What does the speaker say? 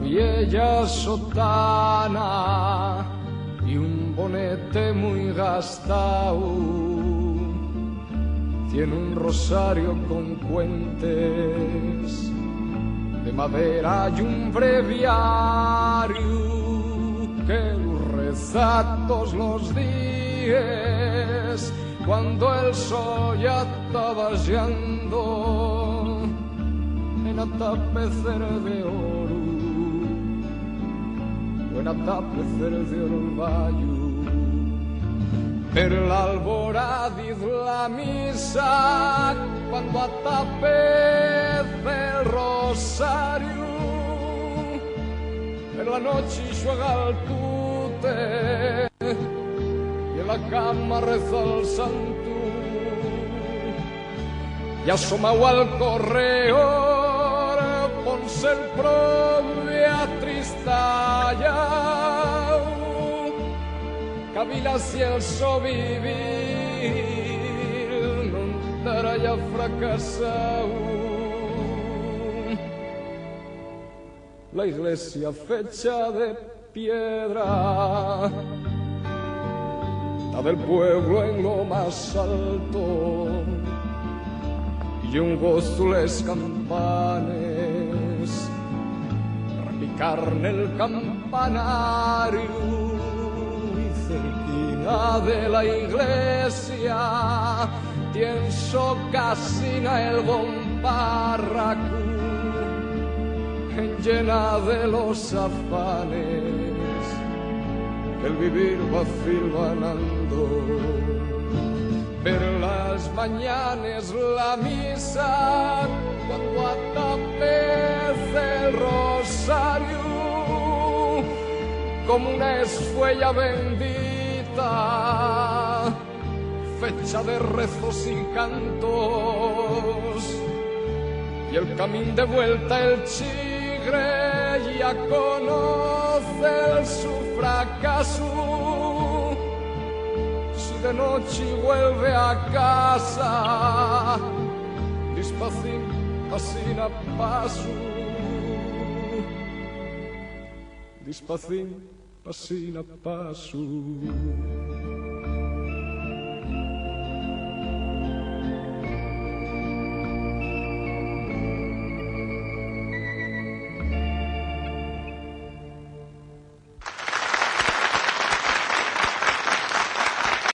vieja sotana y un bonete muy gastado. Tiene un rosario con cuentes de madera y un breviario que lo reza todos los días cuando el sol ya está vaciando en atapecer de oro, o en atapecer de oro el valle. Per l'alboradiz la misa cuando atapece el rosario, per la noche juega el tute y en la cama reza el santo. Y asomado al correo ponse el propia tristalla, Kabila si el so vivir non estará ya fracasado. La iglesia fecha de piedra está del pueblo en lo más alto y un gozo les campanes repicar en el campanario. Cerquina de la iglesia tiene su casina el bombarraco llena de los afanes que el vivir va filvanando. Pero las mañanas la misa cuando atapece el rosario como una esfuella bendita, fecha de rezos y cantos, y el camino de vuelta el chigre ya conoce su fracaso. Si de noche vuelve a casa, despacín, así a paso, despacín, así a paso.